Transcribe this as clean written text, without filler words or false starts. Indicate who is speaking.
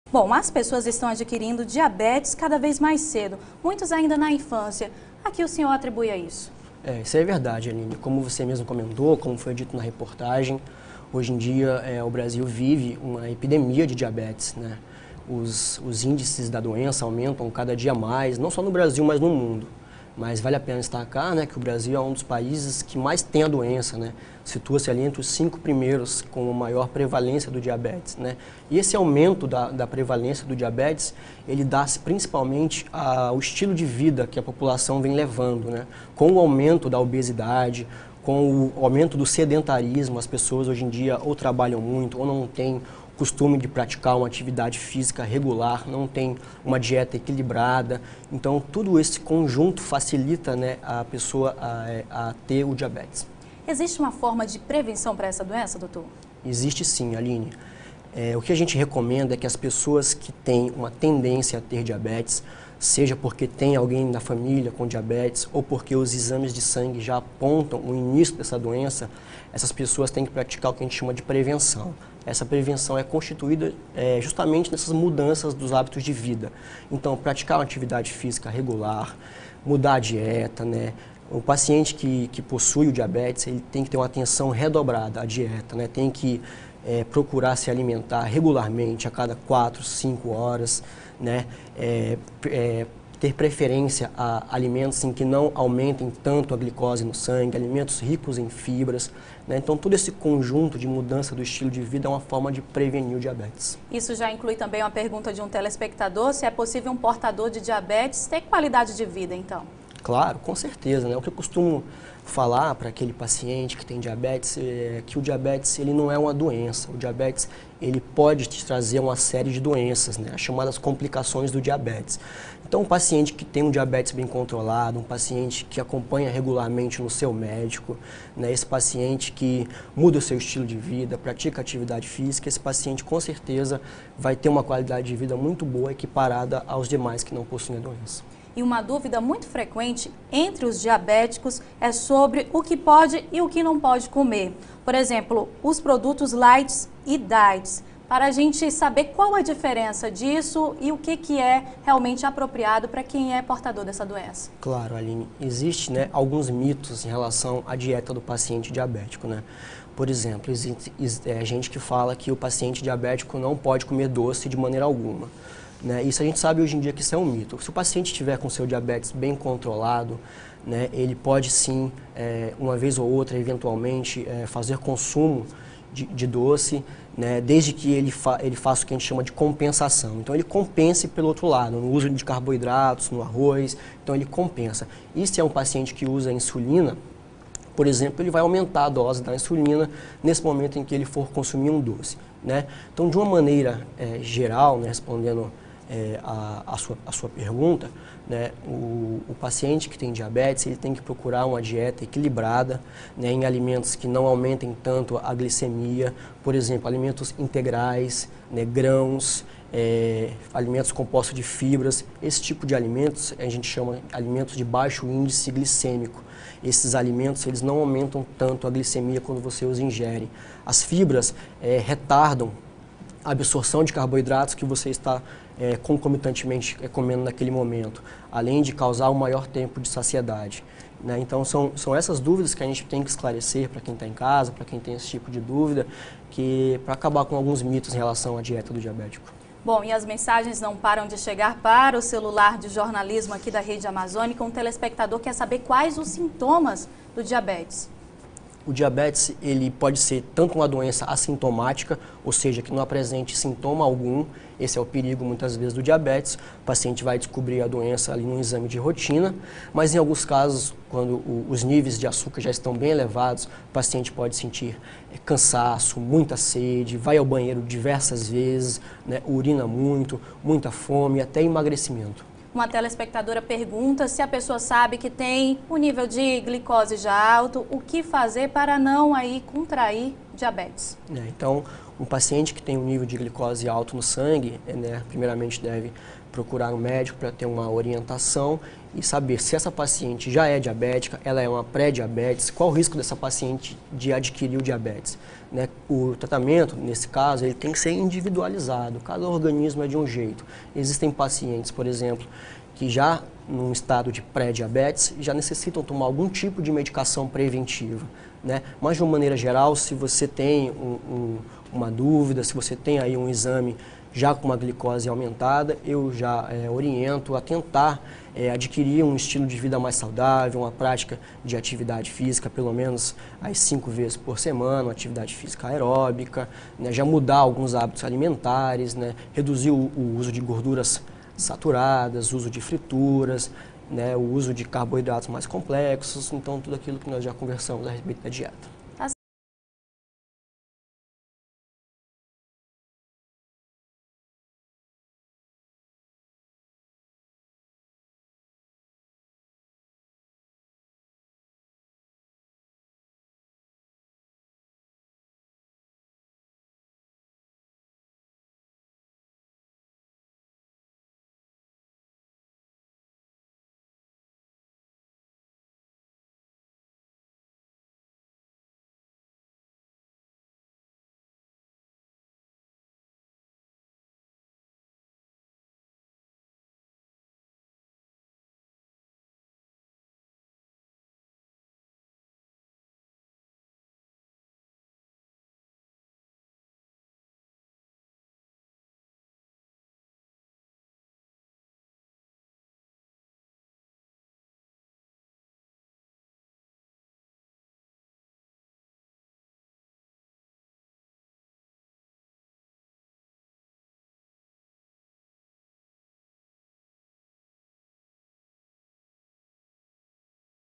Speaker 1: Bom, as pessoas estão adquirindo diabetes cada vez mais cedo, muitos ainda na infância. A que o senhor atribui a isso?
Speaker 2: Isso é verdade, Aline. Como você mesmo comentou, como foi dito na reportagem, hoje em dia o Brasil vive uma epidemia de diabetes, né? Os índices da doença aumentam cada dia mais, não só no Brasil, mas no mundo. Mas vale a pena destacar, né, que o Brasil é um dos países que mais tem a doença, né? Situa-se ali entre os 5 primeiros com a maior prevalência do diabetes, né? E esse aumento da prevalência do diabetes, ele dá-se principalmente ao estilo de vida que a população vem levando, né? Com o aumento da obesidade, com o aumento do sedentarismo, as pessoas hoje em dia ou trabalham muito ou não têm costume de praticar uma atividade física regular, não tem uma dieta equilibrada. Então, tudo esse conjunto facilita, né, a pessoa a ter o diabetes.
Speaker 1: Existe uma forma de prevenção para essa doença, doutor?
Speaker 2: Existe sim, Aline. O que a gente recomenda é que as pessoas que têm uma tendência a ter diabetes, seja porque tem alguém na família com diabetes ou porque os exames de sangue já apontam o início dessa doença, essas pessoas têm que praticar o que a gente chama de prevenção. Essa prevenção é constituída justamente nessas mudanças dos hábitos de vida. Então, praticar uma atividade física regular, mudar a dieta, né? O paciente que possui o diabetes, ele tem que ter uma atenção redobrada à dieta, né? Tem que procurar se alimentar regularmente, a cada 4, 5 horas, né? Ter preferência a alimentos em que não aumentem tanto a glicose no sangue, alimentos ricos em fibras, né? Então, todo esse conjunto de mudança do estilo de vida é uma forma de prevenir o diabetes.
Speaker 1: Isso já inclui também uma pergunta de um telespectador, se é possível um portador de diabetes ter qualidade de vida, então?
Speaker 2: Claro, com certeza, né? O que eu costumo falar para aquele paciente que tem diabetes é que o diabetes ele não é uma doença. O diabetes ele pode te trazer uma série de doenças, né? As chamadas complicações do diabetes. Então, um paciente que tem um diabetes bem controlado, um paciente que acompanha regularmente no seu médico, né? Esse paciente que muda o seu estilo de vida, pratica atividade física, esse paciente com certeza vai ter uma qualidade de vida muito boa, equiparada aos demais que não possuem a doença.
Speaker 1: E uma dúvida muito frequente entre os diabéticos é sobre o que pode e o que não pode comer. Por exemplo, os produtos light e diets, para a gente saber qual a diferença disso e o que é realmente apropriado para quem é portador dessa doença.
Speaker 2: Claro, Aline, existe, né, alguns mitos em relação à dieta do paciente diabético, né? Por exemplo, existe gente que fala que o paciente diabético não pode comer doce de maneira alguma. Né? Isso a gente sabe hoje em dia que isso é um mito. Se o paciente estiver com seu diabetes bem controlado, né, ele pode sim, uma vez ou outra, eventualmente, fazer consumo de doce, né, desde que ele faça o que a gente chama de compensação. Então ele compense pelo outro lado, no uso de carboidratos, no arroz, então ele compensa. E se é um paciente que usa insulina, por exemplo, ele vai aumentar a dose da insulina nesse momento em que ele for consumir um doce, né? Então, de uma maneira geral, né, respondendo a sua pergunta, né, o paciente que tem diabetes, ele tem que procurar uma dieta equilibrada, né, em alimentos que não aumentem tanto a glicemia, por exemplo, alimentos integrais, né, grãos, alimentos compostos de fibras. Esse tipo de alimentos a gente chama alimentos de baixo índice glicêmico. Esses alimentos eles não aumentam tanto a glicemia quando você os ingere. As fibras retardam a absorção de carboidratos que você está concomitantemente comendo naquele momento, além de causar um maior tempo de saciedade, né? Então são essas dúvidas que a gente tem que esclarecer para quem está em casa, para quem tem esse tipo de dúvida, para acabar com alguns mitos em relação à dieta do diabético.
Speaker 1: Bom, e as mensagens não param de chegar para o celular de jornalismo aqui da Rede Amazônica. Um telespectador quer saber quais os sintomas do diabetes.
Speaker 2: O diabetes ele pode ser tanto uma doença assintomática, ou seja, que não apresente sintoma algum. Esse é o perigo muitas vezes do diabetes. O paciente vai descobrir a doença ali no exame de rotina, mas em alguns casos, quando os níveis de açúcar já estão bem elevados, o paciente pode sentir cansaço, muita sede, vai ao banheiro diversas vezes, né, urina muito, muita fome, até emagrecimento.
Speaker 1: Uma telespectadora pergunta se a pessoa sabe que tem um nível de glicose já alto, o que fazer para não aí contrair diabetes?
Speaker 2: Então, Um paciente que tem um nível de glicose alto no sangue, né, primeiramente deve procurar um médico para ter uma orientação e saber se essa paciente já é diabética, ela é uma pré-diabetes, qual o risco dessa paciente de adquirir o diabetes. Né? O tratamento, nesse caso, ele tem que ser individualizado, cada organismo é de um jeito. Existem pacientes, por exemplo, que já num estado de pré-diabetes já necessitam tomar algum tipo de medicação preventiva. Né? Mas de uma maneira geral, se você tem uma dúvida, se você tem aí um exame já com uma glicose aumentada, eu já oriento a tentar adquirir um estilo de vida mais saudável, uma prática de atividade física, pelo menos as 5 vezes por semana, uma atividade física aeróbica, né? Já mudar alguns hábitos alimentares, né? Reduzir o uso de gorduras saturadas, uso de frituras, né? O uso de carboidratos mais complexos, então tudo aquilo que nós já conversamos a respeito da dieta.